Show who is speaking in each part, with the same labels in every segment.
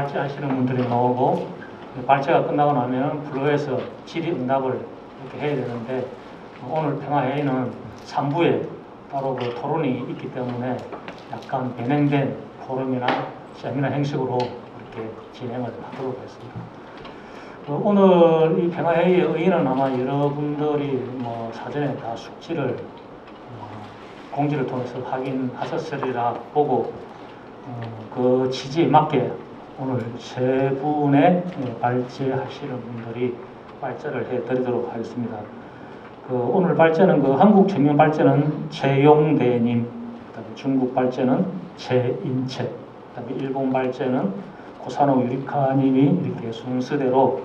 Speaker 1: 발제하시는 분들이 나오고 발제가 끝나고 나면 블루에서 질의응답을 이렇게 해야 되는데 오늘 평화회의는 3부에 따로 그 토론이 있기 때문에 약간 변형된 포럼이나 세미나 형식으로 이렇게 진행을 하도록 하겠습니다. 오늘 이 평화회의의 의의는 아마 여러분들이 뭐 사전에 다 숙지를 공지를 통해서 확인하셨으리라 보고 그 취지에 맞게 오늘 세 분의 발제하시는 분들이 발제를 해드리도록 하겠습니다. 오늘 발제는 한국 청년 발제는 최용대님, 그다음에 중국 발제는 최인채, 그다음에 일본 발제는 고사노 유리카님이 이렇게 순서대로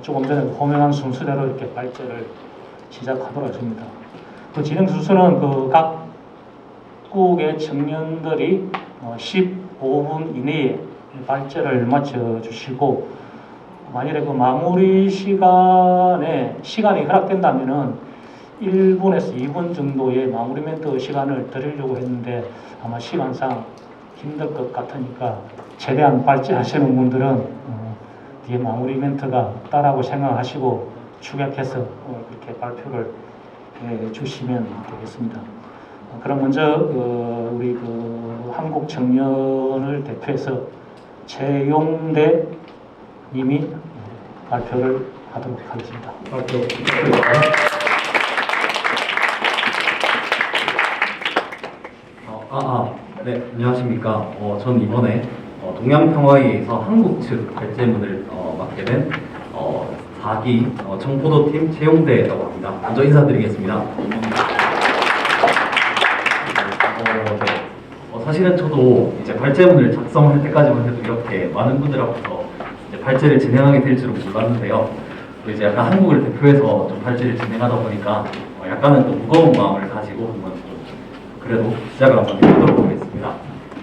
Speaker 1: 조금 전에 호명한 순서대로 이렇게 발제를 시작하도록 하겠습니다. 진행 순서는 각국의 청년들이 15분 이내에 발제를 마쳐주시고 만일에 마무리 시간이 허락된다면은 1분에서 2분 정도의 마무리 멘트 시간을 드리려고 했는데 아마 시간상 힘들 것 같으니까 최대한 발제하시는 분들은 뒤에 마무리 멘트가 없다라고 생각하시고 축약해서 이렇게 발표를 해주시면 되겠습니다. 그럼 먼저 우리 한국 청년을 대표해서 최용대 님이 발표를 하도록 하겠습니다.
Speaker 2: 네, 안녕하십니까. 전 이번에 동양평화회의에서 한국 측 발제문을 맡게 된 4기 청포도팀 최용대라고 합니다. 먼저 인사드리겠습니다. 사실은 저도 이제 발제문을 작성할 때까지만 해도 이렇게 많은 분들 앞에서 이제 발제를 진행하게 될 줄은 몰랐는데요. 또 이제 약간 한국을 대표해서 좀 발제를 진행하다 보니까 약간은 또 무거운 마음을 가지고 한번 좀 그래도 시작을 한번 해보도록 하겠습니다.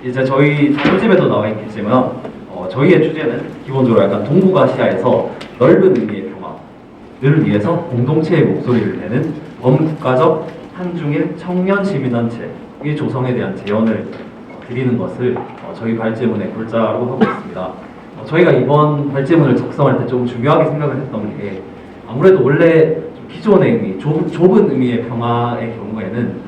Speaker 2: 이제 저희 표집에도 나와 있겠지만 저희의 주제는 기본적으로 약간 동북아시아에서 넓은 의미의 평화를 위해서 공동체의 목소리를 내는 범국가적 한중일 청년 시민단체의 조성에 대한 제언을 드리는 것을 저희 발제문의 골자로 하고 있습니다. 저희가 이번 발제문을 작성할 때 좀 중요하게 생각을 했던 게 아무래도 원래 좀 기존의 의미, 좁은 의미의 평화의 경우에는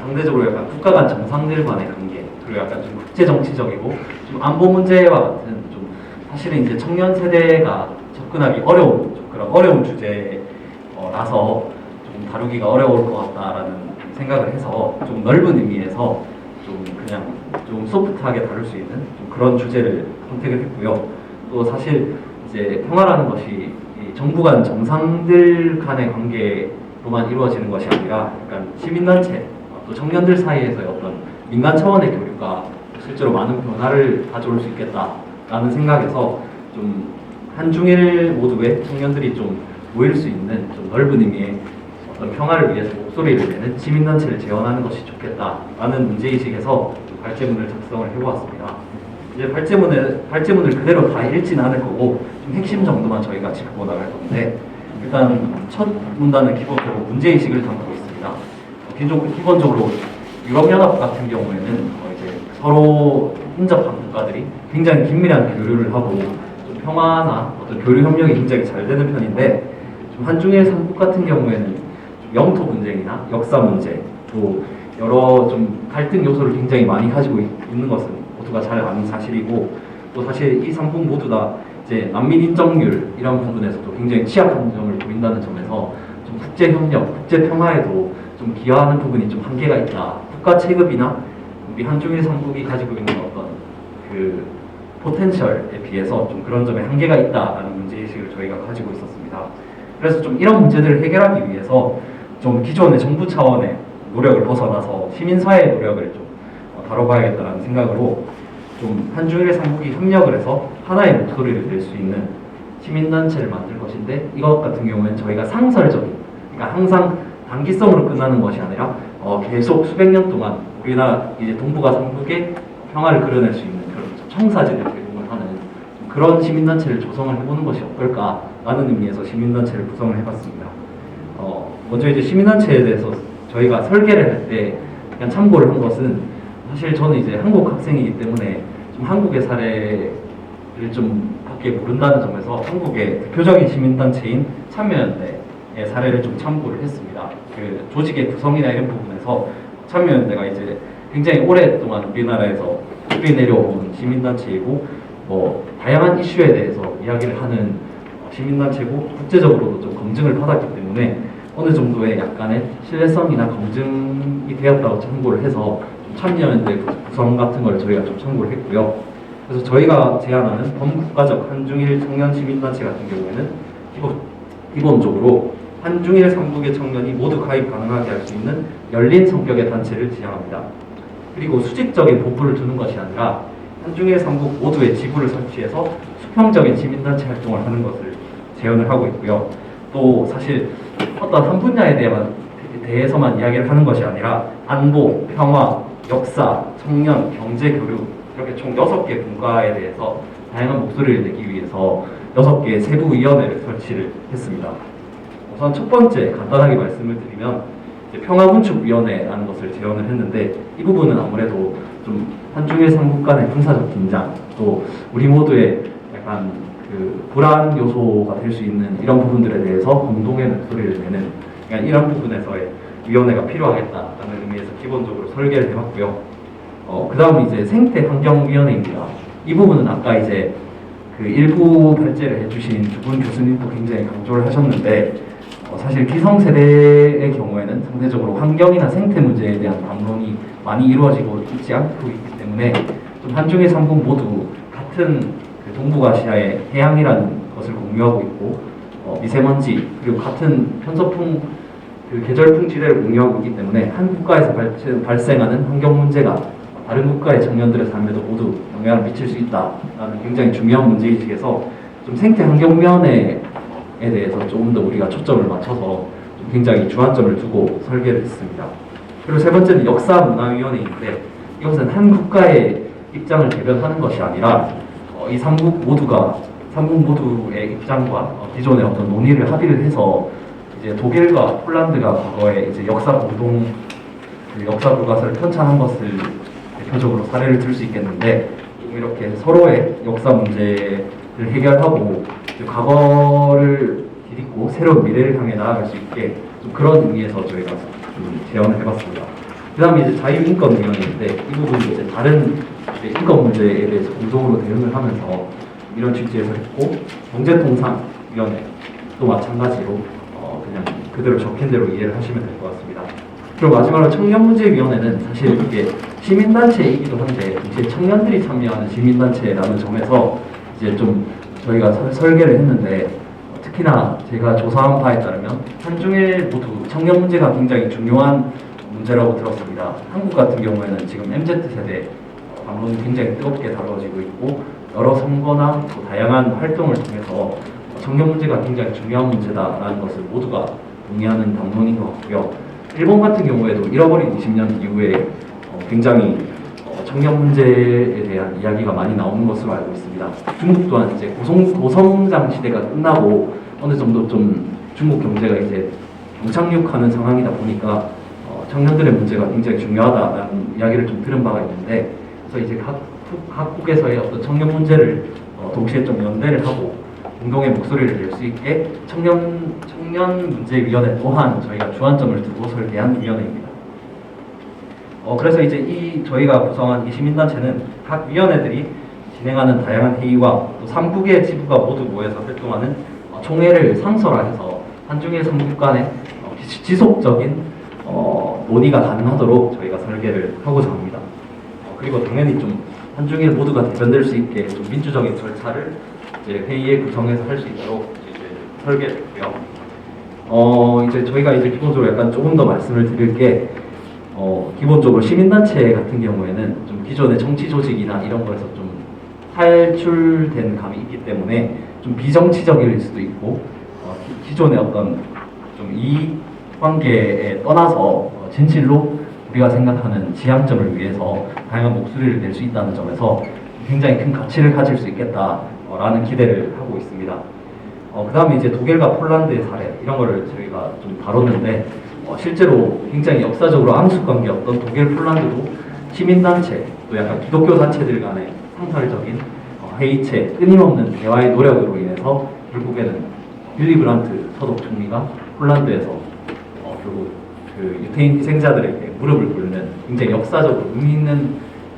Speaker 2: 상대적으로 약간 국가 간 정상들 간의 관계 그리고 약간 좀 국제 정치적이고 좀 안보 문제와 같은 좀 사실은 이제 청년 세대가 접근하기 어려운 좀 그런 어려운 주제라서 좀 다루기가 어려울 것 같다라는 생각을 해서 좀 넓은 의미에서 좀 그냥 좀 소프트하게 다룰 수 있는 좀 그런 주제를 선택을 했고요. 또 사실 이제 평화라는 것이 정부 간 정상들 간의 관계로만 이루어지는 것이 아니라 약간 시민단체 또 청년들 사이에서의 어떤 민간 차원의 교류가 실제로 많은 변화를 가져올 수 있겠다라는 생각에서 좀 한중일 모두의 청년들이 좀 모일 수 있는 좀 넓은 의미의 어떤 평화를 위해서 목소리를 내는 시민단체를 재현하는 것이 좋겠다라는 문제의식에서 발제문을 작성을 해보았습니다. 이제 발제문을 그대로 다 읽지는 않을 거고 좀 핵심 정도만 저희가 짚고 나갈 건데 일단 첫 문단은 기본적으로 문제의식을 담고 있습니다. 기본적으로 유럽연합 같은 경우에는 이제 서로 인접한 국가들이 굉장히 긴밀한 교류를 하고 좀 평화나 어떤 교류 협력이 굉장히 잘 되는 편인데 좀 한중일 3국 같은 경우에는 좀 영토 분쟁이나 역사 문제 또 여러 좀 갈등 요소를 굉장히 많이 가지고 있는 것은 모두가 잘 아는 사실이고 또 사실 이 3국 모두 다 이제 난민 인정률 이런 부분에서도 굉장히 취약한 점을 보인다는 점에서 좀 국제 협력, 국제 평화에도 좀 기여하는 부분이 좀 한계가 있다. 국가 체급이나 우리 한중일 3국이 가지고 있는 어떤 그 포텐셜에 비해서 좀 그런 점에 한계가 있다라는 문제의식을 저희가 가지고 있었습니다. 그래서 좀 이런 문제들을 해결하기 위해서 좀 기존의 정부 차원의 노력을 벗어나서 시민사회의 노력을 좀 다뤄봐야겠다는 생각으로 좀 한중일 3국이 협력을 해서 하나의 목소리를 낼 수 있는 시민단체를 만들 것인데 이것 같은 경우에는 저희가 상설적인 그러니까 항상 단기성으로 끝나는 것이 아니라 계속 수백 년 동안 우리나라 이제 동북아 3국의 평화를 그려낼 수 있는 그런 청사진을 제공을 하는 그런 시민단체를 조성을 해보는 것이 어떨까라는 의미에서 시민단체를 구성을 해봤습니다. 먼저 이제 시민단체에 대해서 저희가 설계를 할 때 그냥 참고를 한 것은 사실 저는 이제 한국 학생이기 때문에 좀 한국의 사례를 좀 밖에 모른다는 점에서 한국의 대표적인 시민단체인 참여연대의 사례를 좀 참고를 했습니다. 그 조직의 구성이나 이런 부분에서 참여연대가 이제 굉장히 오랫동안 우리나라에서 뿌리 내려온 시민단체이고 뭐 다양한 이슈에 대해서 이야기를 하는 시민단체고 국제적으로도 좀 검증을 받았기 때문에 어느 정도의 약간의 신뢰성이나 검증이 되었다고 참고를 해서 좀 참여연대 구성 같은 걸 저희가 좀 참고를 했고요. 그래서 저희가 제안하는 범국가적 한중일 청년 시민단체 같은 경우에는 기본적으로 한중일 삼국의 청년이 모두 가입 가능하게 할 수 있는 열린 성격의 단체를 지향합니다. 그리고 수직적인 본부를 두는 것이 아니라 한중일 삼국 모두의 지부를 설치해서 수평적인 시민단체 활동을 하는 것을 제언을 하고 있고요. 또 사실 어떤 한 분야에 대해서만 이야기를 하는 것이 아니라 안보, 평화, 역사, 청년, 경제, 교육 이렇게 총 6개 분과에 대해서 다양한 목소리를 내기 위해서 6개의 세부위원회를 설치를 했습니다. 우선 첫 번째 간단하게 말씀을 드리면 평화군축위원회라는 것을 제언을 했는데 이 부분은 아무래도 좀 한중일 삼국 간의 군사적 긴장 또 우리 모두의 약간 그 불안 요소가 될 수 있는 이런 부분들에 대해서 공동의 목소리를 내는 그러니까 이런 부분에서의 위원회가 필요하겠다라는 의미에서 기본적으로 설계를 해봤고요. 그 다음은 이제 생태환경위원회입니다. 이 부분은 아까 이제 그 일부 발제를 해주신 두 분 교수님도 굉장히 강조를 하셨는데 사실 기성세대의 경우에는 상대적으로 환경이나 생태 문제에 대한 담론이 많이 이루어지고 있지 않고 있기 때문에 좀 한중일 삼국 모두 같은 그 동북아시아의 해양이라는 것을 공유하고 있고 미세먼지 그리고 같은 편서풍 그 계절풍 지대를 공유하고 있기 때문에 한 국가에서 발생하는 환경 문제가 다른 국가의 청년들의 삶에도 모두 영향을 미칠 수 있다라는 굉장히 중요한 문제의식에서 좀 생태환경위원회에 대해서 조금 더 우리가 초점을 맞춰서 좀 굉장히 주안점을 두고 설계를 했습니다. 그리고 세 번째는 역사문화위원회인데 이것은 한 국가의 입장을 대변하는 것이 아니라 이 삼국 모두의 입장과 기존의 어떤 논의를 합의를 해서 이제 독일과 폴란드가 과거에 이제 역사 불가사를 편찬한 것을 대표적으로 사례를 들 수 있겠는데 이렇게 서로의 역사 문제를 해결하고 과거를 디딛고 새로운 미래를 향해 나아갈 수 있게 좀 그런 의미에서 저희가 좀 제안을 해봤습니다. 그다음에 이제 자유인권위원회인데 이 부분이 이제 다른 이제 인권 문제에 대해서 공동으로 대응을 하면서 이런 취지에서 했고 경제통상위원회도 마찬가지로 그냥 그대로 적힌 대로 이해를 하시면 될 것 같습니다. 그리고 마지막으로 청년문제위원회는 사실 이게 시민단체이기도 한데 이제 청년들이 참여하는 시민단체라는 점에서 이제 좀 저희가 설계를 했는데 특히나 제가 조사한 바에 따르면 한중일 모두 청년 문제가 굉장히 중요한 문제라고 들었습니다. 한국 같은 경우에는 지금 MZ세대 담론이 굉장히 뜨겁게 다뤄지고 있고 여러 선거나 또 다양한 활동을 통해서 청년 문제가 굉장히 중요한 문제다라는 것을 모두가 동의하는 담론인 것 같고요. 일본 같은 경우에도 잃어버린 20년 이후에 굉장히 청년 문제에 대한 이야기가 많이 나오는 것으로 알고 있습니다. 중국 또한 이제 고성장 시대가 끝나고 어느 정도 좀 중국 경제가 이제 경착륙하는 상황이다 보니까 청년들의 문제가 굉장히 중요하다라는 이야기를 좀 들은 바가 있는데 그래서 이제 각국에서의 어떤 청년 문제를 동시에 좀 연대를 하고 공동의 목소리를 낼 수 있게 청년문제위원회 또한 저희가 주안점을 두고 설계한 위원회입니다. 그래서 이제 저희가 구성한 이 시민단체는 각 위원회들이 진행하는 다양한 회의와 또 3국의 지부가 모두 모여서 활동하는 총회를 상설화해서 한중일 3국 간의 지속적인 논의가 가능하도록 저희가 설계를 하고자 합니다. 그리고 당연히 좀 한중일 모두가 대변될 수 있게 좀 민주적인 절차를 이제 회의에 구성해서 할 수 있도록 이제 설계했고요. 이제 저희가 이제 기본적으로 약간 조금 더 말씀을 드릴 게 기본적으로 시민단체 같은 경우에는 좀 기존의 정치 조직이나 이런 거에서 좀 탈출된 감이 있기 때문에 좀 비정치적일 수도 있고 기존의 어떤 좀 이익 관계에 떠나서 진실로 우리가 생각하는 지향점을 위해서 다양한 목소리를 낼 수 있다는 점에서 굉장히 큰 가치를 가질 수 있겠다라는 기대를 하고 있습니다. 그 다음에 이제 독일과 폴란드의 사례 이런 거를 저희가 좀 다뤘는데 실제로 굉장히 역사적으로 암숙관계였던 독일, 폴란드도 시민단체 또 약간 기독교 단체들 간의 상설적인 회의체 끊임없는 대화의 노력으로 인해서 결국에는 윌리 브란트 서독 총리가 폴란드에서 결국 그 유태인 희생자들에게 무릎을 꿇는 굉장히 역사적으로 의미 있는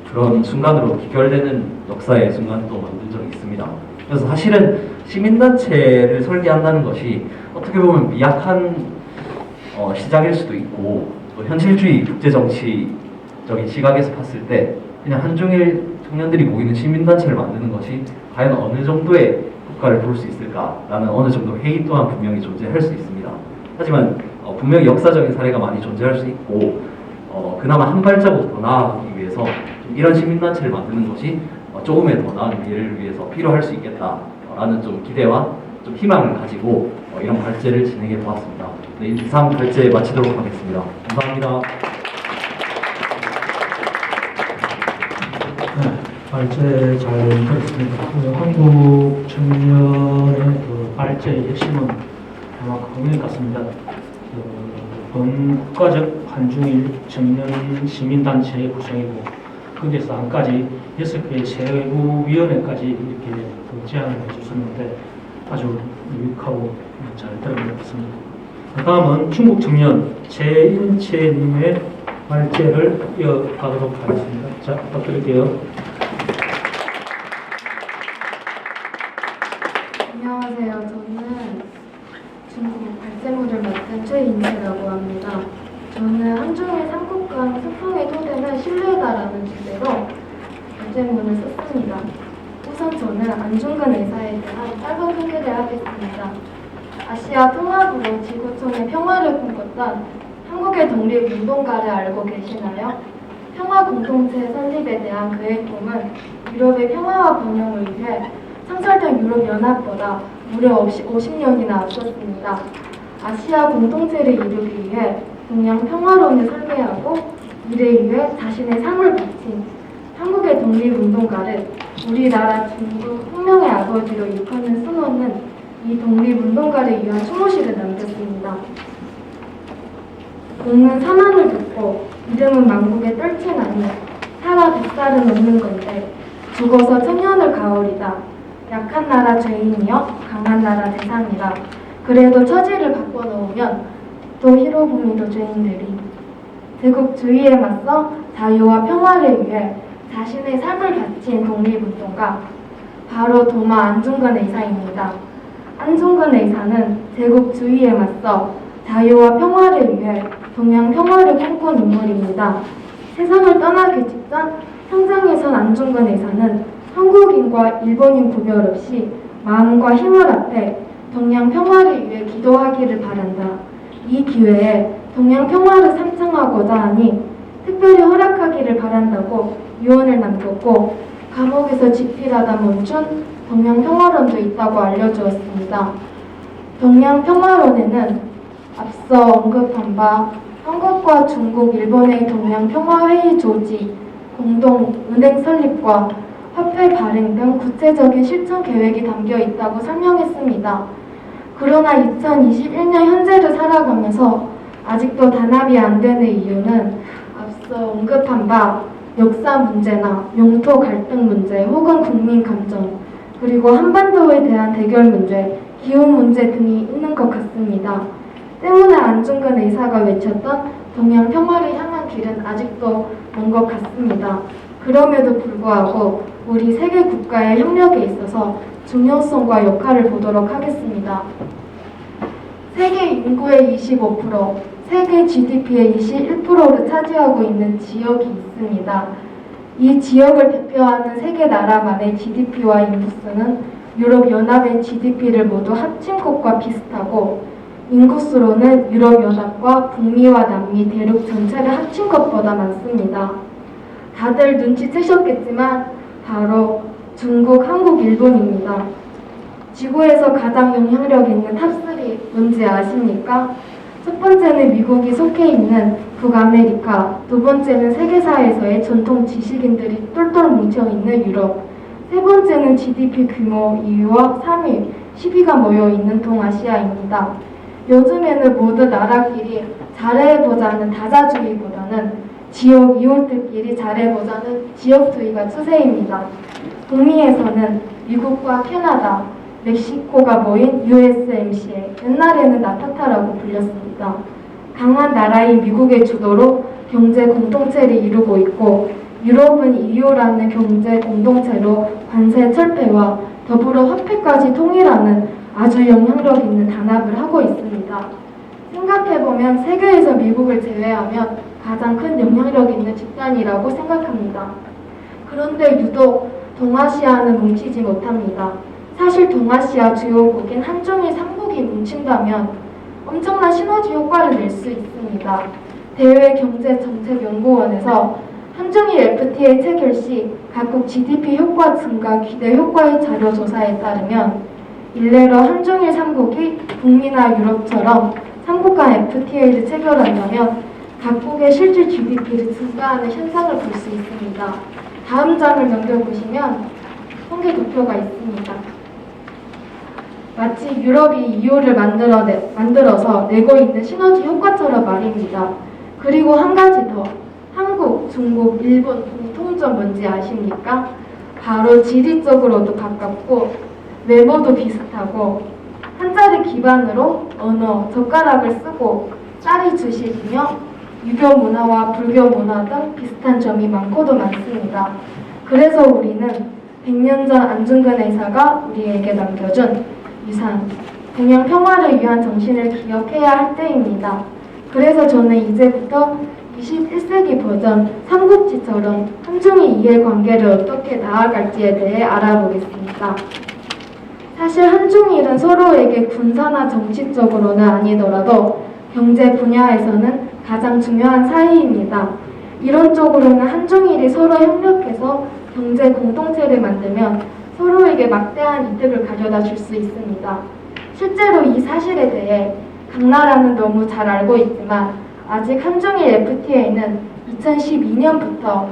Speaker 2: 그런 순간으로 기결되는 역사의 순간도 만든 적이 있습니다. 그래서 사실은 시민단체를 설계한다는 것이 어떻게 보면 미약한 시작일 수도 있고 또 현실주의 국제정치적인 시각에서 봤을 때 그냥 한중일 청년들이 모이는 시민단체를 만드는 것이 과연 어느 정도의 효과를 볼 수 있을까라는 어느 정도 회의 또한 분명히 존재할 수 있습니다. 하지만 분명히 역사적인 사례가 많이 존재할 수 있고 그나마 한 발자국 더 나아가기 위해서 이런 시민단체를 만드는 것이 조금의 더 나은 미래를 위해서 필요할 수 있겠다라는 좀 기대와 좀 희망을 가지고 이런 발제를 진행해 보았습니다. 네, 이상 발제 마치도록 하겠습니다. 감사합니다.
Speaker 1: 네, 발제 잘 들었습니다. 한국 청년의 그 발제의 핵심은 아마 그것 같습니다. 범국가적 한중일 청년 시민단체의 구성이고 거기에서 한까지 6개의 세부위원회까지 이렇게 제안을 해주셨는데 아주 유익하고 잘 들은 것 같습니다. 그 다음은 중국 청년 최인채님의 발제를 이어가도록 하겠습니다. 자, 부탁드릴게요.
Speaker 3: 안녕하세요. 저는 중국 발제물을 맡은 최인채라고 합니다. 저는 한중일 삼국 간 소통의 토대는 신뢰다라는 주제로 발제문을 썼습니다. 우선 저는 안중근 의사에 대한 짧은 소개를 하겠습니다. 아시아 통합으로 지구촌의 평화를 꿈꿨던 한국의 독립운동가를 알고 계시나요? 평화 공동체 설립에 대한 그의 꿈은 유럽의 평화와 번영을 위해 창설된 유럽연합보다 무려 50년이나 앞섰습니다. 아시아 공동체를 이루기 위해 동양 평화론을 설계하고 이를 위해 자신의 삶을 바친 한국의 독립운동가를 우리나라 중국 혁명의 아버지로 일컫는 순원은 이 독립운동가를 위한 추모시를 남겼습니다. 공은 사망을 듣고 이름은 만국에 떨치나니 살아 100살은 넘는 건데 죽어서 천년을 가오리다. 약한 나라 죄인이여 강한 나라 대상이라. 그래도 처지를 바꿔놓으면 또 히로부미도 죄인들이 제국주의에 맞서 자유와 평화를 위해 자신의 삶을 바친 독립운동가 바로 도마 안중근 의사입니다. 안중근 의사는 제국주의에 맞서 자유와 평화를 위해 동양 평화를 꿈꾼 인물입니다. 세상을 떠나기 직전 현장에선 안중근 의사는 한국인과 일본인 구별 없이 마음과 힘을 합해 동양 평화를 위해 기도하기를 바란다. 이 기회에 동양 평화를 상징하고자 하니 특별히 허락하기를 바란다고 유언을 남겼고 감옥에서 집필하다 멈춘 동양 평화론도 있다고 알려주었습니다. 동양 평화론에는 앞서 언급한 바 한국과 중국, 일본의 동양 평화회의 조직, 공동 은행 설립과 화폐 발행 등 구체적인 실천 계획이 담겨 있다고 설명했습니다. 그러나 2021년 현재를 살아가면서 아직도 단합이 안 되는 이유는 앞서 언급한 바 역사 문제나 영토 갈등 문제 혹은 국민 감정 그리고 한반도에 대한 대결 문제, 기후 문제 등이 있는 것 같습니다. 때문에 안중근 의사가 외쳤던 동양 평화를 향한 길은 아직도 먼 것 같습니다. 그럼에도 불구하고 우리 세계 국가의 협력에 있어서 중요성과 역할을 보도록 하겠습니다. 세계 인구의 25%, 세계 GDP의 21%를 차지하고 있는 지역이 있습니다. 이 지역을 대표하는 세계 나라만의 GDP와 인구수는 유럽연합의 GDP를 모두 합친 것과 비슷하고 인구수로는 유럽연합과 북미와 남미 대륙 전체를 합친 것보다 많습니다. 다들 눈치채셨겠지만 바로 중국, 한국, 일본입니다. 지구에서 가장 영향력 있는 탑3 뭔지 아십니까? 첫 번째는 미국이 속해 있는 북아메리카, 두 번째는 세계사에서의 전통 지식인들이 똘똘 뭉쳐있는 유럽, 세 번째는 GDP 규모 2위와 3위, 10위가 모여있는 동아시아입니다. 요즘에는 모두 나라끼리 잘해보자는 다자주의보다는 지역 이웃들끼리 잘해보자는 지역주의가 추세입니다. 북미에서는 미국과 캐나다, 멕시코가 모인 USMCA, 옛날에는 나타타라고 불렸습니다. 강한 나라인 미국의 주도로 경제 공동체를 이루고 있고 유럽은 EU라는 경제 공동체로 관세 철폐와 더불어 화폐까지 통일하는 아주 영향력 있는 단합을 하고 있습니다. 생각해보면 세계에서 미국을 제외하면 가장 큰 영향력 있는 집단이라고 생각합니다. 그런데 유독 동아시아는 뭉치지 못합니다. 사실 동아시아 주요국인 한중일 3국이 뭉친다면 엄청난 시너지 효과를 낼 수 있습니다. 대외경제정책연구원에서 한중일 FTA 체결 시 각국 GDP 효과 증가 기대 효과의 자료 조사에 따르면 일례로 한중일 3국이 북미나 유럽처럼 3국 간 FTA를 체결한다면 각국의 실질 GDP를 증가하는 현상을 볼 수 있습니다. 다음 장을 넘겨보시면 통계 도표가 있습니다. 마치 유럽이 EU를 만들어서 내고 있는 시너지 효과처럼 말입니다. 그리고 한 가지 더, 한국, 중국, 일본 공통점 뭔지 아십니까? 바로 지리적으로도 가깝고 외모도 비슷하고 한자를 기반으로 언어, 젓가락을 쓰고 쌀이 주식이며 유교 문화와 불교 문화 등 비슷한 점이 많고도 많습니다. 그래서 우리는 100년 전 안중근 의사가 우리에게 남겨준 유산, 동양 평화를 위한 정신을 기억해야 할 때입니다. 그래서 저는 이제부터 21세기 버전 삼국지처럼 한중일 이해관계를 어떻게 나아갈지에 대해 알아보겠습니다. 사실 한중일은 서로에게 군사나 정치적으로는 아니더라도 경제 분야에서는 가장 중요한 사이입니다. 이론적으로는 한중일이 서로 협력해서 경제 공동체를 만들면 서로에게 막대한 이득을 가져다 줄 수 있습니다. 실제로 이 사실에 대해 각 나라는 너무 잘 알고 있지만 아직 한중일 FTA는 2012년부터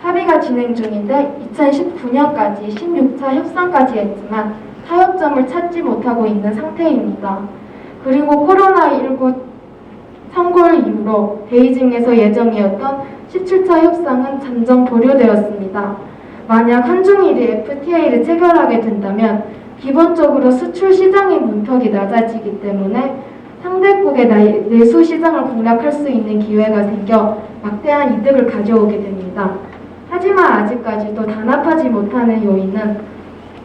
Speaker 3: 합의가 진행 중인데 2019년까지 16차 협상까지 했지만 타협점을 찾지 못하고 있는 상태입니다. 그리고 코로나19 상골 이후로 베이징에서 예정이었던 17차 협상은 잠정 보류되었습니다. 만약 한중일이 FTA를 체결하게 된다면 기본적으로 수출 시장의 문턱이 낮아지기 때문에 상대국의 내수 시장을 공략할 수 있는 기회가 생겨 막대한 이득을 가져오게 됩니다. 하지만 아직까지도 단합하지 못하는 요인은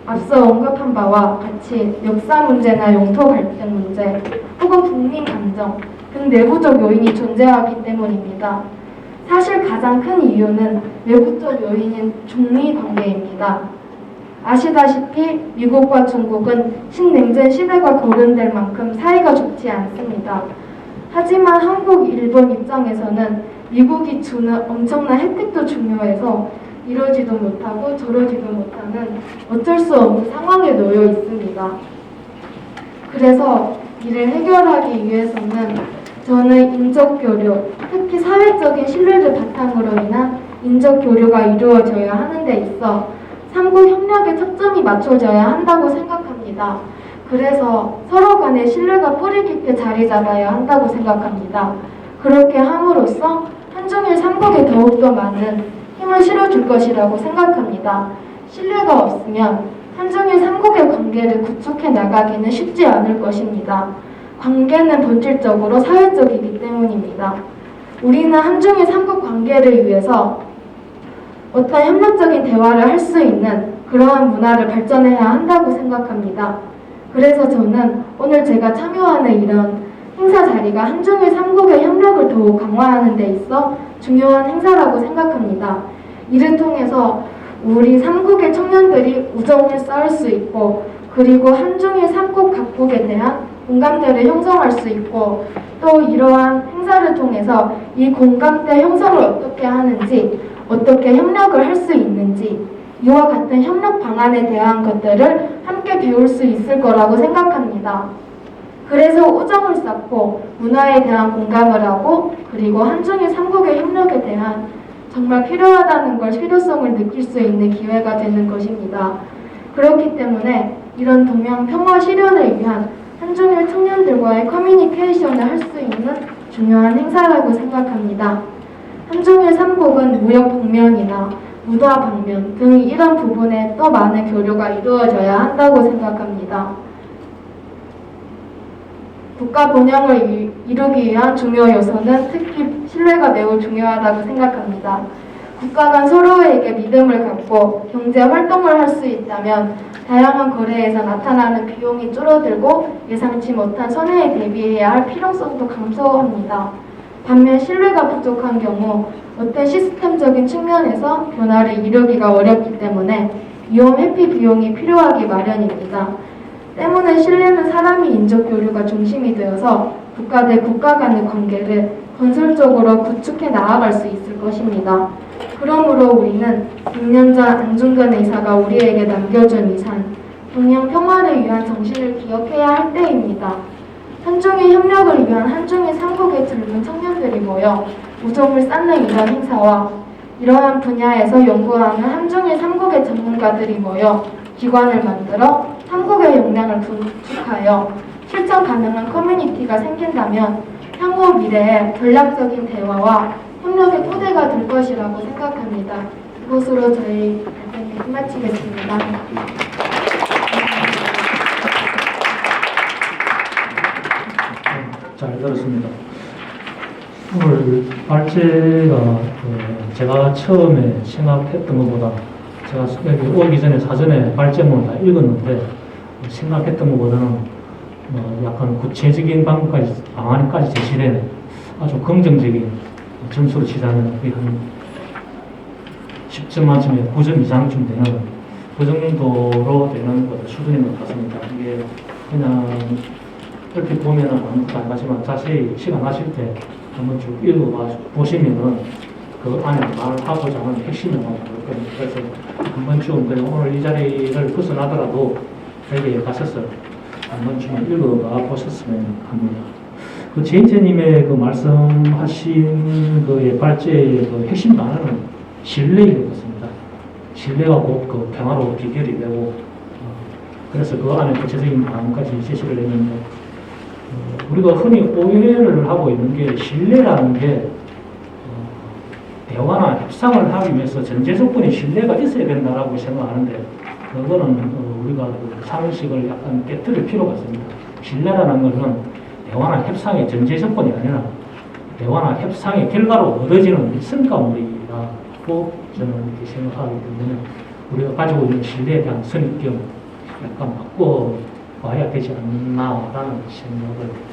Speaker 3: 앞서 언급한 바와 같이 역사 문제나 영토 갈등 문제 혹은 국민 감정 등 내부적 요인이 존재하기 때문입니다. 사실 가장 큰 이유는 외부적 요인인 중미 관계입니다. 아시다시피 미국과 중국은 신냉전 시대가 거론될 만큼 사이가 좋지 않습니다. 하지만 한국, 일본 입장에서는 미국이 주는 엄청난 혜택도 중요해서 이러지도 못하고 저러지도 못하는 어쩔 수 없는 상황에 놓여 있습니다. 그래서 이를 해결하기 위해서는 저는 인적 교류, 특히 사회적인 신뢰를 바탕으로 인한 인적 교류가 이루어져야 하는 데 있어 삼국 협력에 초점이 맞춰져야 한다고 생각합니다. 그래서 서로 간의 신뢰가 뿌리 깊게 자리 잡아야 한다고 생각합니다. 그렇게 함으로써 한중일 삼국에 더욱더 많은 힘을 실어줄 것이라고 생각합니다. 신뢰가 없으면 한중일 삼국의 관계를 구축해 나가기는 쉽지 않을 것입니다. 관계는 본질적으로 사회적이기 때문입니다. 우리는 한중일 삼국 관계를 위해서 어떤 협력적인 대화를 할 수 있는 그러한 문화를 발전해야 한다고 생각합니다. 그래서 저는 오늘 제가 참여하는 이런 행사 자리가 한중일 삼국의 협력을 더욱 강화하는 데 있어 중요한 행사라고 생각합니다. 이를 통해서 우리 삼국의 청년들이 우정을 쌓을 수 있고 그리고 한중일 삼국 각국에 대한 공감대를 형성할 수 있고 또 이러한 행사를 통해서 이 공감대 형성을 어떻게 하는지 어떻게 협력을 할 수 있는지 이와 같은 협력 방안에 대한 것들을 함께 배울 수 있을 거라고 생각합니다. 그래서 우정을 쌓고 문화에 대한 공감을 하고 그리고 한중일 삼국의 협력에 대한 정말 필요하다는 걸 필요성을 느낄 수 있는 기회가 되는 것입니다. 그렇기 때문에 이런 동양 평화 실현을 위한 한중일 청년들과의 커뮤니케이션을 할 수 있는 중요한 행사라고 생각합니다. 한중일 삼국은 무역 동맹이나 문화 방면 등 이런 부분에 더 많은 교류가 이루어져야 한다고 생각합니다. 국가 번영을 이루기 위한 중요 요소는 특히 신뢰가 매우 중요하다고 생각합니다. 국가 간 서로에게 믿음을 갖고 경제 활동을 할 수 있다면 다양한 거래에서 나타나는 비용이 줄어들고 예상치 못한 손해에 대비해야 할 필요성도 감소합니다. 반면 신뢰가 부족한 경우 어떤 시스템적인 측면에서 변화를 이루기가 어렵기 때문에 위험 회피 비용이 필요하기 마련입니다. 때문에 신뢰는 사람이 인적 교류가 중심이 되어서 국가 대 국가 간의 관계를 건설적으로 구축해 나아갈 수 있을 것입니다. 그러므로 우리는 100년 전 안중근 의사가 우리에게 남겨준 이산, 동양 평화를 위한 정신을 기억해야 할 때입니다. 한중의 협력을 위한 한중의 삼국의 젊은 청년들이 모여 우정을 쌓는 이런 행사와 이러한 분야에서 연구하는 한중의 삼국의 전문가들이 모여 기관을 만들어 삼국의 역량을 구축하여 실천 가능한 커뮤니티가 생긴다면 향후 미래에 전략적인 대화와 협력의 토대가 될 것이라고 생각합니다. 이것으로 저희 발표를 끝마치겠습니다.
Speaker 1: 잘 들었습니다. 오늘 발제가 제가 처음에 생각했던 것보다 제가 여기 오기 전에 사전에 발제문을 다 읽었는데 생각했던 것보다는 약간 구체적인 방안까지 제시된 아주 긍정적인 점수를 치자면 거의 한 10점 만점에 9점 이상쯤 되는 그 정도로 되는 수준인 것 같습니다. 이게 그냥 얼핏 보면은 아무것도 안 가지만 자세히 시간 나실 때 한번 쭉 읽어보시면은 그 안에 말하고자 하는 핵심이 나올 거예요. 그래서 한 번쯤 오늘 이 자리를 벗어나더라도 여기에 가셔서 한 번쯤 읽어봐 보셨으면 합니다. 그 제인재님의 그 말씀하신 그 예발제의 그 핵심 단어는 신뢰인 것 같습니다. 신뢰가 곧 그 평화로 비결이 되고 그래서 그 안에 구체적인 방안까지 제시를 했는데 우리가 흔히 오해를 하고 있는 게 신뢰라는 게 대화나 협상을 하기 위해서 전제 조건이 신뢰가 있어야 된다라고 생각하는데 그거는 우리가 그 상식을 약간 깨뜨릴 필요가 있습니다. 신뢰라는 것은 대화나 협상의 전제 조건이 아니라 대화나 협상의 결과로 얻어지는 성과물이라고 저는 이렇게 생각하기 때문에 우리가 가지고 있는 신뢰에 대한 선입견 약간 바꿔봐야 되지 않나라는 생각을 합니다.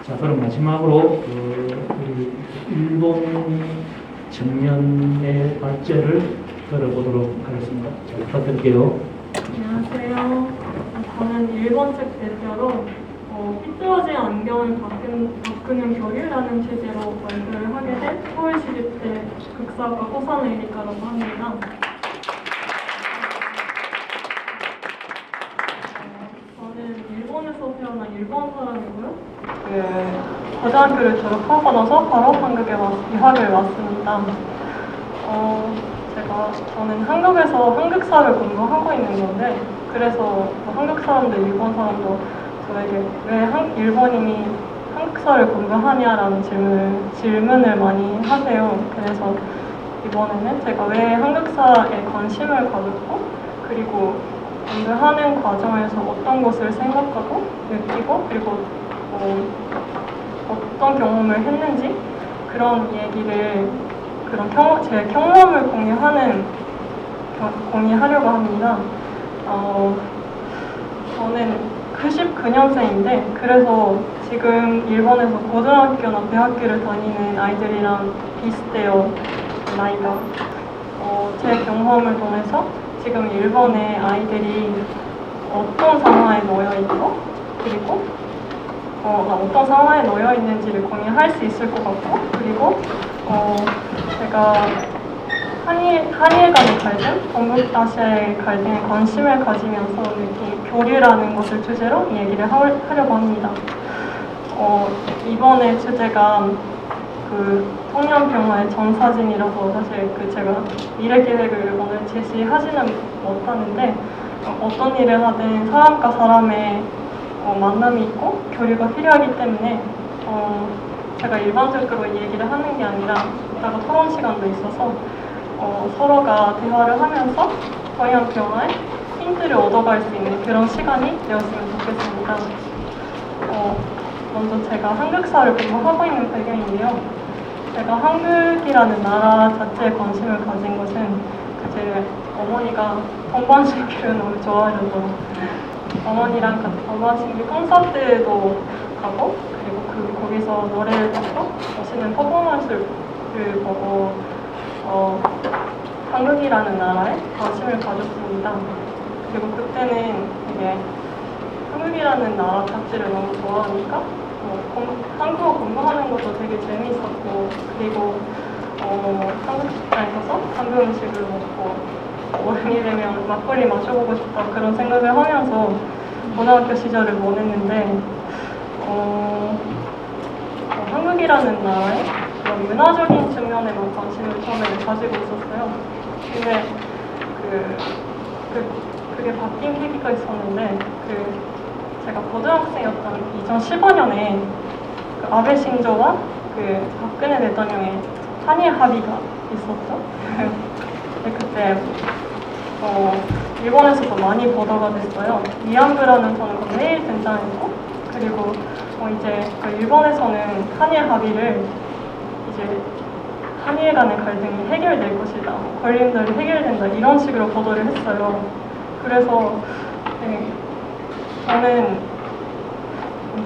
Speaker 1: 자, 그럼 마지막으로 우리 일본 청년의 발제를 들어보도록 하겠습니다. 자, 부탁드릴게요.
Speaker 4: 안녕하세요. 저는 일본 책 대표로 삐뚤어진 안경을 바꾸는 교류라는 주제로 발표를 하게 된 서울시립대 극사과 호사노 에리카라고 합니다. 저는 일본에서 태어난 일본 사람이고요. 고등학교를 졸업하고 나서 바로 한국에 유학을 왔습니다. 저는 한국에서 한국사를 공부하고 있는 건데 그래서 한국 사람도 일본 사람도 저에게 왜 일본인이 한국사를 공부하냐라는 질문을 많이 하세요. 그래서 이번에는 제가 왜 한국사에 관심을 가졌고 그리고 공부하는 과정에서 어떤 것을 생각하고 느끼고 그리고 어떤 경험을 했는지 그런 얘기를 제 경험을 공유하려고 합니다. 저는 99년생인데 그래서 지금 일본에서 고등학교나 대학교를 다니는 아이들이랑 비슷해요. 나이가. 제 경험을 통해서 지금 일본의 아이들이 어떤 상황에 놓여 있고 그리고 어떤 상황에 놓여 있는지를 공유할 수 있을 것 같고 그리고 제가 한일 간의 갈등, 동북아시아의 갈등에 관심을 가지면서 이렇게 교류라는 것을 주제로 얘기를 하려고 합니다. 이번에 주제가 그 청년평화의 전사진이라서 사실 제가 미래 계획을 오늘 제시하지는 못하는데 어떤 일을 하든 사람과 사람의 만남이 있고 교류가 필요하기 때문에 제가 일반적으로 얘기를 하는 게 아니라 이따가 토론 시간도 있어서 서로가 대화를 하면서 다양한 변화에 힌트를 얻어갈 수 있는 그런 시간이 되었으면 좋겠습니다. 먼저 제가 한국사를 공부하고 있는 배경인데요. 제가 한국이라는 나라 자체에 관심을 가진 것은 제 어머니가 동방신기를 너무 좋아하셔서 어머니랑 같이 동방신기 콘서트도 가고 그리고 거기서 노래를 듣고 멋있는 퍼포먼스를 보고 한국이라는 나라에 관심을 가졌습니다. 그리고 그때는 이게 한국이라는 나라 자체를 너무 좋아하니까 한국어 공부하는 것도 되게 재미있었고 그리고 한국 식당에 가서 한국 음식을 먹고 어른이 되면 막걸리 마셔보고 싶다 그런 생각을 하면서 고등학교 시절을 보냈는데 한국이라는 나라의 그런 문화적인 측면에만 관심을 처음에는 가지고 있었어요. 근데 그게 바뀐 계기가 있었는데 제가 고등학생이었던 2015년에 아베 신조와 박근혜 대통령의 한일 합의가 있었죠. 그때 일본에서도 많이 보도가 됐어요. 위안부라는 저는 매일 등장했고 그리고 이제 일본에서는 한일 합의를 이제 한일 간의 갈등이 해결될 것이다, 걸림돌이 해결된다 이런 식으로 보도를 했어요. 그래서 저는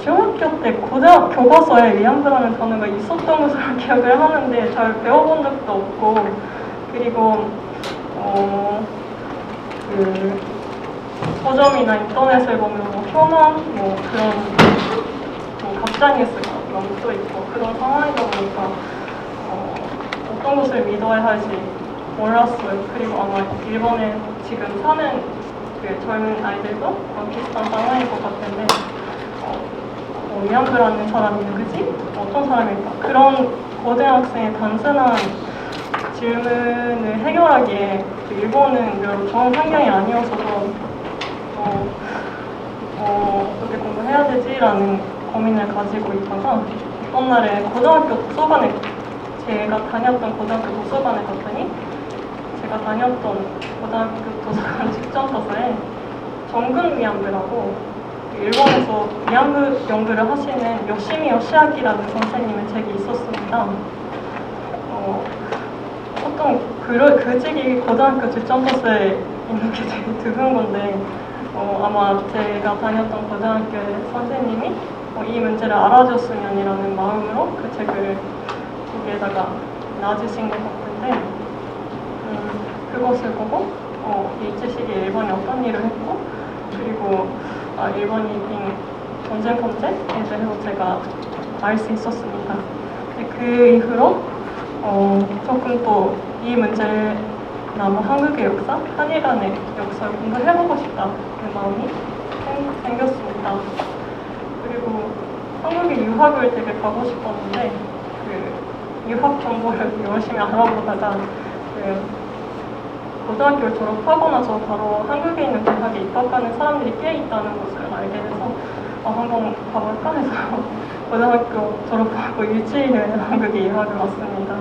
Speaker 4: 중학교 때 교과서에 위안부라는 단어가 있었던 것으로 기억을 하는데 잘 배워본 적도 없고 그리고 서점이나 인터넷을 보면 혐한 그런 가짜 뉴스가 너무 써 있고 그런 상황이다 보니까 어떤 것을 믿어야 할지 몰랐어요. 그리고 아마 일본에 지금 사는 젊은 아이들도 비슷한 상황일 것 같은데 위안부라는 사람이 누구지? 어떤 사람일까? 그런 고등학생의 단순한 질문을 해결하기에 일본은 별로 좋은 환경이 아니어서서 어떻게 공부해야 되지라는 고민을 가지고 있다가 어떤 날에 제가 다녔던 고등학교 도서관에 갔더니 제가 다녔던 고등학교 도서관 직전서사에 정근 위안부라고 일본에서 위안부 연구를 하시는 요시미 요시아키라는 선생님의 책이 있었습니다. 보통 그 책이 고등학교 직전서사에 있는 게 되게 드문 건데 아마 제가 다녔던 고등학교의 선생님이 이 문제를 알아줬으면이라는 마음으로 그 책을 거기에다가 놔주신 것 같은데 그것을 보고 일제 시기에 일본이 어떤 일을 했고 그리고 일본이 이긴 전쟁 범죄에 대해서 제가 알 수 있었습니다. 그 이후로 조금 또 이 문제를 한국의 역사, 한일 간의 역사를 공부해보고 싶다는 마음이 생겼습니다. 그리고 한국에 유학을 되게 가고 싶었는데 유학 정보를 열심히 알아보다가 고등학교를 졸업하고 나서 바로 한국에 있는 대학에 입학하는 사람들이 꽤 있다는 것을 알게 돼서 한번 가볼까 해서 고등학교 졸업하고 일주일에 한국에 유학을 왔습니다.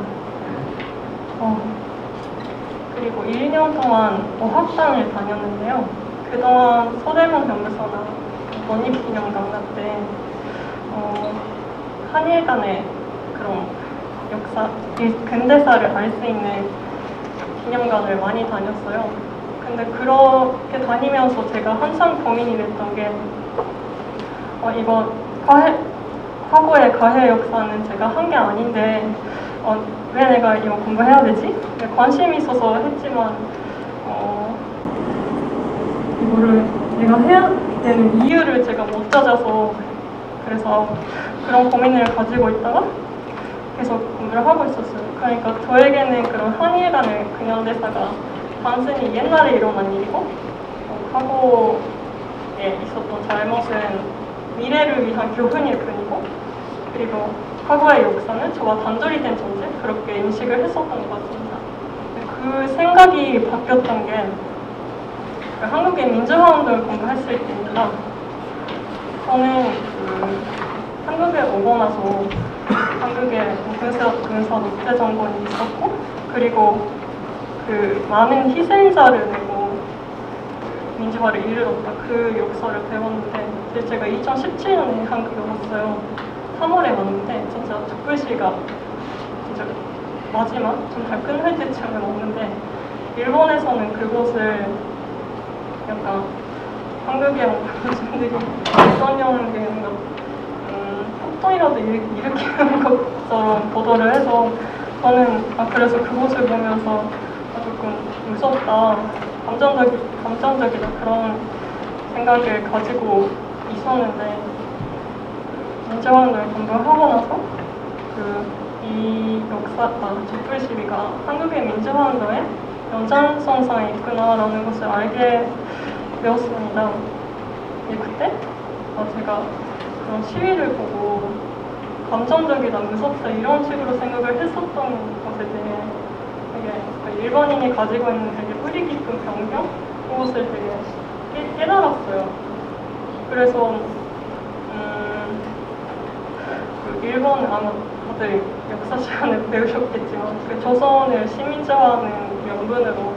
Speaker 4: 그리고 1년 동안 어학당을 다녔는데요. 그동안 서대문 연구소나 원익기념관 같은 한일 간의 그런 역사, 근대사를 알 수 있는 기념관을 많이 다녔어요. 근데 그렇게 다니면서 제가 항상 고민이 됐던 게 이거 과거의 가해 역사는 제가 한 게 아닌데 왜 내가 이거 공부해야 되지? 관심이 있어서 했지만 이거를 내가 해야 되는 이유를 제가 못 찾아서 그래서 그런 고민을 가지고 있다가 계속 공부를 하고 있었어요. 그러니까 저에게는 그런 한일 간의 근현대사가 단순히 옛날에 일어난 일이고 과거에 있었던 잘못은 미래를 위한 교훈일 뿐이고 그리고 과거의 역사는 저와 단절이 된 존재 그렇게 인식을 했었던 것 같습니다. 그 생각이 바뀌었던 게 한국의 민주화 운동을 공부했을 때입니다. 저는 한국에 오고 나서 한국에 군사 독재 정권이 있었고 그리고 그 많은 희생자를 내고 민주화를 이르렀다. 그 역사를 배웠는데 제가 2017년에 한국에 왔어요. 3월에 왔는데 진짜 촛불시위가 진짜 마지막 좀 다 끝날 때쯤에 왔는데 일본에서는 그곳을 약간 한국의 분들이 대선령은 게 뭔가 폭동이라도 일으키는 것처럼 보도를 해서 저는 그래서 그곳을 보면서 조금 무섭다, 감정적이다 그런 생각을 가지고 있었는데 민주화운동을 공부하고 나서 이 역사, 촛불 시위가 한국의 민주화운동의 연장선상에 있구나라는 것을 알게 되었습니다. 그때 제가 그런 시위를 보고 감정적이다, 무섭다 이런 식으로 생각을 했었던 것에 대해 되게 일반인이 가지고 있는 되게 뿌리 깊은 편견? 그것을 되게 깨달았어요. 그래서 그 일본은 아마 다들 역사 시간에 배우셨겠지만 그 조선을 시민화하는 명분으로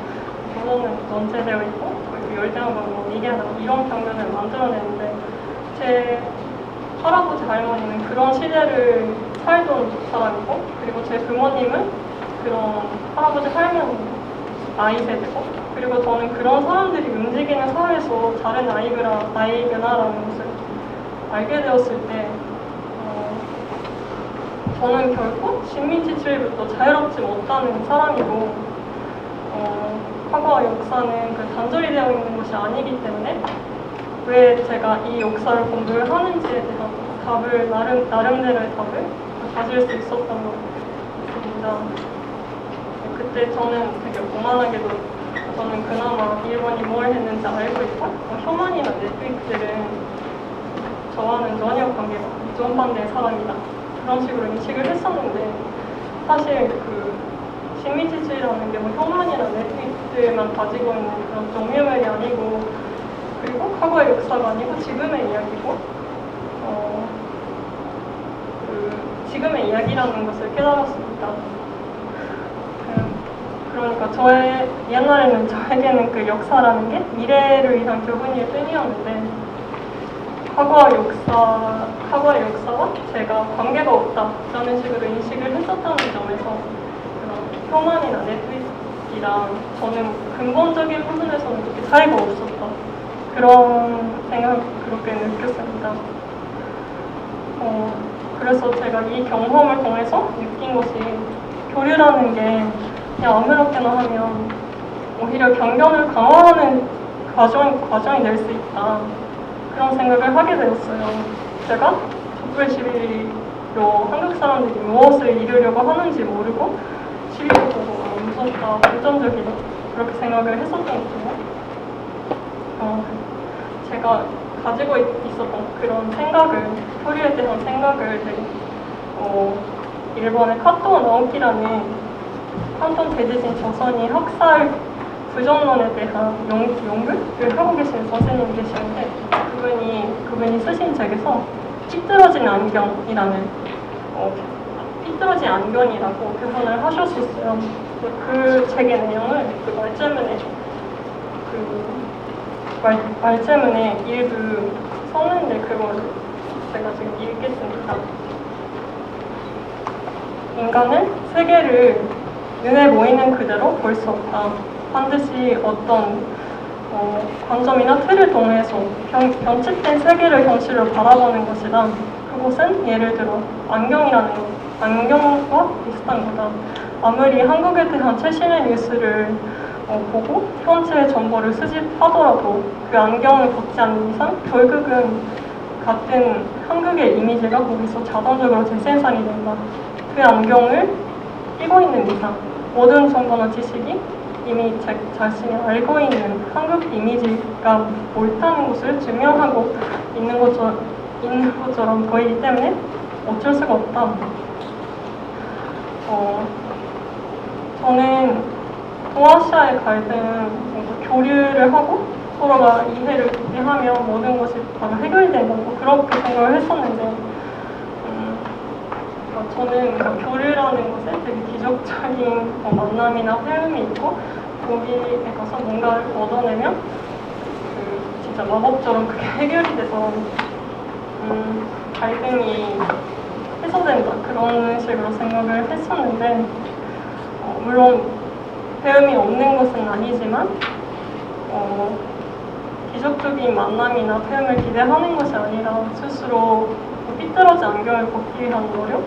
Speaker 4: 조선은 전체되어 있고 열대어가 이게하다 이런 편견을 만들어내는데 제 할아버지 할머니는 그런 시대를 살던 사람이고 그리고 제 부모님은 그런 할아버지 할머니 나이 세대고 그리고 저는 그런 사람들이 움직이는 사회에서 자른 아이구나라는 것을 알게 되었을 때 저는 결코 식민지주의부터 자유롭지 못하는 사람이고 과거와 역사는 단절이 되어 있는 것이 아니기 때문에 왜 제가 이 역사를 공부를 하는지에 대한 답을 나름대로의 답을 가질 수 있었던 것 같습니다. 그때 저는 되게 오만하게도 저는 그나마 일본이 뭘 했는지 알고 있고 혐한이나 넷플릭스는 저와는 전혀 관계가 정반대의 사람이다 그런 식으로 인식을 했었는데 사실 그 식민지주의라는 게 혐한이나 넷플릭스만 가지고 있는 그런 종류물이 아니고 그리고 과거의 역사가 아니고 지금의 이야기고 지금의 이야기라는 것을 깨달았습니다. 그러니까 옛날에는 저에게는 그 역사라는 게 미래를 위한 교훈일 뿐이었는데 과거의 역사와 제가 관계가 없다라는 식으로 인식을 했었다는 점에서 혐한이나 넷플릭스랑 저는 근본적인 부분에서는 그렇게 차이가 없었다. 그런 생각을 그렇게 느꼈습니다. 그래서 제가 이 경험을 통해서 느낀 것이 교류라는 게 그냥 아무렇게나 하면 오히려 편견을 강화하는 과정이 될 수 있다. 그런 생각을 하게 되었어요. 제가 촛불 시위로 한국 사람들이 무엇을 이루려고 하는지 모르고 시위를 보고 무섭다, 부정적이다 그렇게 생각을 했었던 거죠. 제가 가지고 있었던 그런 생각을, 교류에 대한 생각을 되게 일본의 카토 나오키라는 한톤 대지진 조선이 학살 부정론에 대한 연구를 하고 계신 선생님이 계시는데 그분이 쓰신 책에서 삐뚤어진 안경이라는 삐뚤어진 안경이라고 표현을 하셨었어요. 그 책의 내용을 말재문의 일부 썼는데 그걸 제가 지금 읽겠습니다. 인간은 세계를 눈에 보이는 그대로 볼 수 없다. 반드시 어떤 관점이나 틀을 통해서 변칙된 세계를 현실을 바라보는 것이다. 그것은 예를 들어 안경과 비슷한 거다. 아무리 한국에 대한 최신의 뉴스를 보고 현재의 정보를 수집하더라도 그 안경을 벗지 않는 이상 결국은 같은 한국의 이미지가 거기서 자동적으로 재생산이 된다. 그 안경을 끼고 있는 이상 모든 정보나 지식이 이미 자신이 알고 있는 한국 이미지가 옳다는 것을 증명하고 있는 것처럼 보이기 때문에 어쩔 수가 없다. 저는 동아시아에 갈 때는 교류를 하고 서로가 이해를 하면 모든 것이 바로 해결된다고 그렇게 생각을 했었는데 저는 교류라는 것에 되게 기적적인 만남이나 회음이 있고 거기에 가서 뭔가를 얻어내면 진짜 마법처럼 그게 해결이 돼서 갈등이 해소된다 그런 식으로 생각을 했었는데 물론 배움이 없는 것은 아니지만 기적적인 만남이나 배움을 기대하는 것이 아니라 스스로 삐뚤어진 안경을 벗기 위한 노력,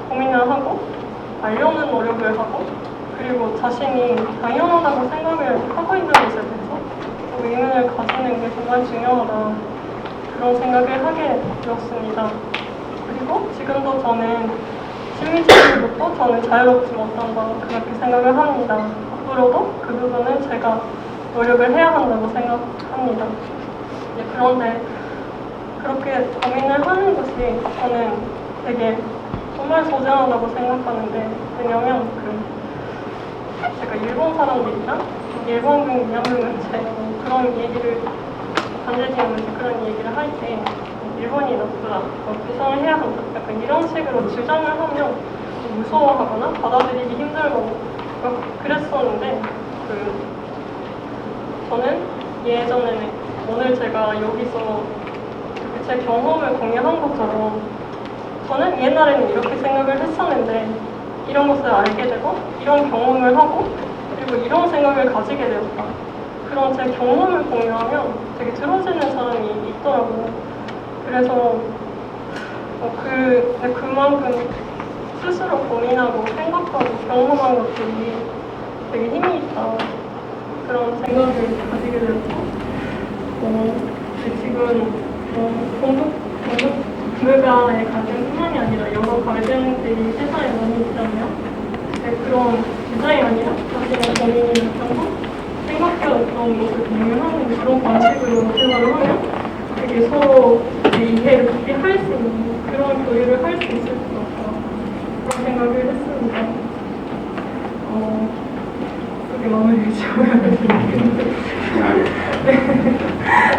Speaker 4: 고민을 하고 알려는 노력을 하고 그리고 자신이 당연하다고 생각을 하고 있는 것에 대해서 의문을 가지는 게 정말 중요하다 그런 생각을 하게 되었습니다. 그리고 지금도 저는 심리치료로도 저는 자유롭지 못한다 그렇게 생각을 합니다. 앞으로도 그 부분은 제가 노력을 해야 한다고 생각합니다. 그런데 그렇게 고민을 하는 것이 저는 되게 정말 소중하다고 생각하는데 왜냐면 제가 일본 사람들이랑 일본군 위안부 문제 그런 얘기를 반대지하면서 그런 얘기를 할 때 일본이 나쁘다, 비상을 해야 한다 약간 이런 식으로 주장을 하면 무서워하거나 받아들이기 힘들고 그랬었는데 저는 예전에는 오늘 제가 여기서 제 경험을 공유한 것처럼 저는 옛날에는 이렇게 생각을 했었는데 이런 것을 알게 되고 이런 경험을 하고 그리고 이런 생각을 가지게 되었다. 그런 제 경험을 공유하면 되게 들어주는 사람이 있더라고요. 그래서 그만큼 스스로 고민하고 생각하고 경험한 것들이 되게 힘이 있다. 그런 생각을 가지게 되었고 지금 공부가의 갈등뿐만이 아니라 여러 갈등들이 세상에 많이 있잖아요. 그런 주장이 아니라 자신의 고민이나 생각해왔던 것을 공유하는 그런 방식으로 생활을 하면 되게 서로 이해를 깊이 할 수 있는 그런 교류를 할 수 있을 것 같다. 그런 생각을 했습니다. 그게 마무리 지어야 되는데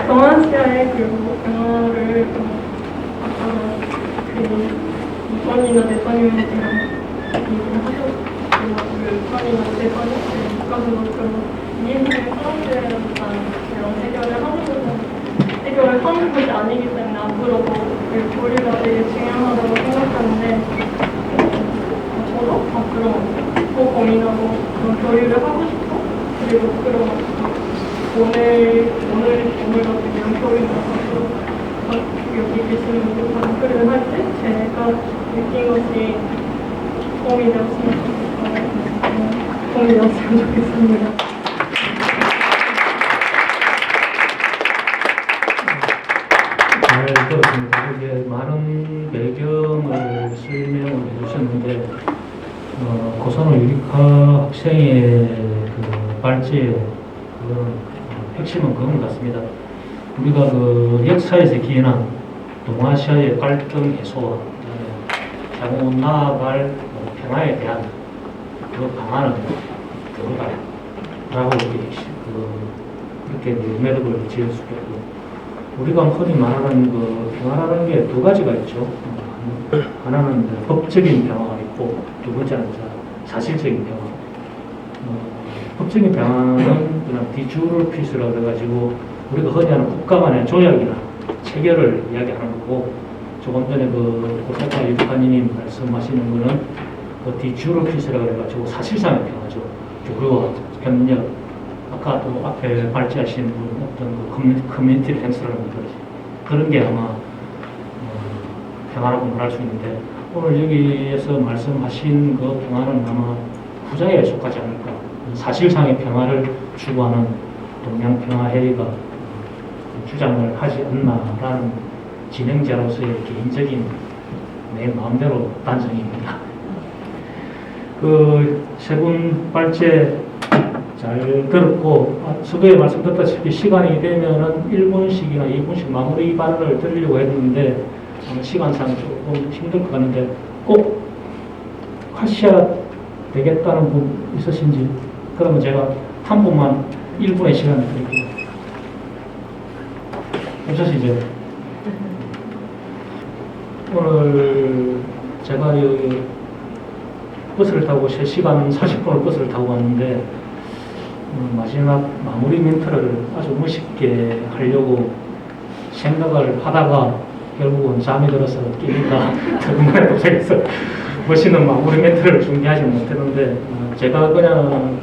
Speaker 4: 동아시아의 변화를 이번이나 대선이랑 얘기를 하셨고 이번이나 대선이 국가적으로 이해를 사람들에 대한 이런 해결을 하는 것이 아니기 때문에 앞으로도 교류가 되게 중요하다고 생각하는데 저도 앞으로 더 고민하고 그런 교류를 하고 싶고 그리고 그런 오늘 같은 이런 교류가 앞으로 여기 계시는 분들 발표를 할 때 제가 느낀 것이 도움이 되었으면 좋겠습니다.
Speaker 1: 잘 들었습니다. 이게 많은 배경을 설명을 해주셨는데 고산호 유리카 학생의 그 발제의 핵심은 그런 것 같습니다. 우리가 그 역사에서 기인한 동아시아의 갈등 해소와 향후 나아갈 평화에 대한 그 방안은 그거다라고 이렇게 매듭을 지을 수 있고 우리가 흔히 말하는 그 평화라는 게 두 가지가 있죠. 하나는 법적인 평화가 있고 두 번째는 사실적인 평화. 법적인 평화는 그냥 디주럴 피스라고 해가지고 우리가 흔히 하는 국가 간의 조약이나 체결을 이야기하는 거고 조금 전에 그 오사카 유카님 말씀하시는 거는 그 디주럴 피스라고 해가지고 사실상의 평화죠. 교류와 협력. 아까 또 앞에 발제하신 어떤 그 커뮤니티 댄스라는 것 그런 게 아마 평화라고 말할 수 있는데 오늘 여기에서 말씀하신 그 평화는 아마 후자에 속하지 않을까. 사실상의 평화를 추구하는 동양평화회의가 주장을 하지 않나라는 진행자로서의 개인적인 내 마음대로 단정입니다. 그 세 분 발제 잘 들었고 서두에 말씀드렸다시피 시간이 되면은 1분씩이나 2분씩 마무리 발언을 드리려고 했는데 시간상 조금 힘들 것 같은데 꼭 하셔야 되겠다는 분 있으신지 그러면 제가 한 분만 1분의 시간을 드릴게요. 없으시죠? 오늘 제가 여기 버스를 타고 3시간 40분을 버스를 타고 왔는데 마지막 마무리 멘트를 아주 멋있게 하려고 생각을 하다가 결국은 잠이 들어서 깨니까 정말 도착해서 멋있는 마무리 멘트를 준비하지 못했는데 제가 그냥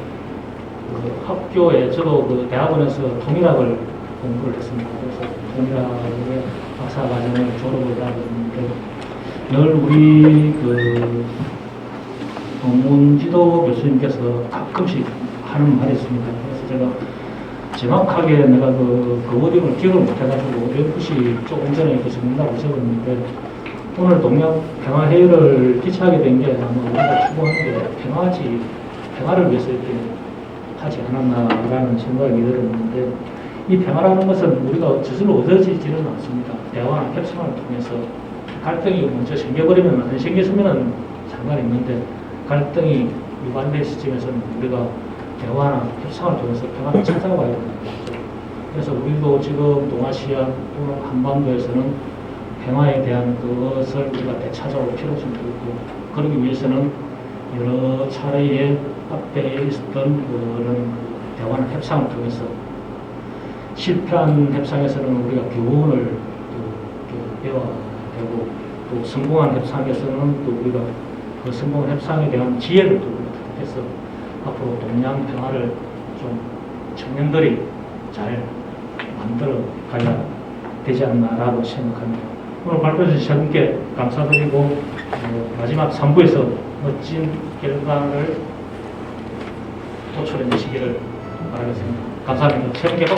Speaker 1: 그 학교에 저도 그 대학원에서 통일학을 공부를 했습니다. 그래서 통일학의 박사과정을 졸업을 하고 있는데 늘 우리 그 동문지도 교수님께서 가끔씩 하는 말이 있습니다. 그래서 제가 정확하게 내가 그 워딩을 기억을 못해가지고 어렴풋이 조금 전에 이렇게 적는다고 적었는데 오늘 동양 평화회의를 개최하게 된 게 아마 우리가 추구하는 게 평화를 위해서 이렇게 하지 않았나라는 생각이 들었는데 이 평화라는 것은 우리가 스스로 얻어지지는 않습니다. 대화나 협상을 통해서 갈등이 먼저 생겨버리면 안 생겼으면 상관이 있는데 갈등이 유발된 시점에서는 우리가 대화나 협상을 통해서 평화를 찾아와야 된다는 거죠. 그래서 우리도 지금 동아시아 또는 한반도에서는 평화에 대한 그것을 우리가 되찾아올 필요성도 있고 그러기 위해서는 여러 차례의 앞에 있었던 그런 대화나 협상을 통해서 실패한 협상에서는 우리가 교훈을 또 배워야 되고 또 성공한 협상에서는 또 우리가 그 성공한 협상에 대한 지혜를 또 해서 앞으로 동양 평화를 좀 청년들이 잘 만들어 가야 되지 않나라고 생각합니다. 오늘 발표해 주신 분께 감사드리고 마지막 3부에서 멋진 결과를 도출해 내시기를 바라겠습니다. 감사합니다. 최영계 박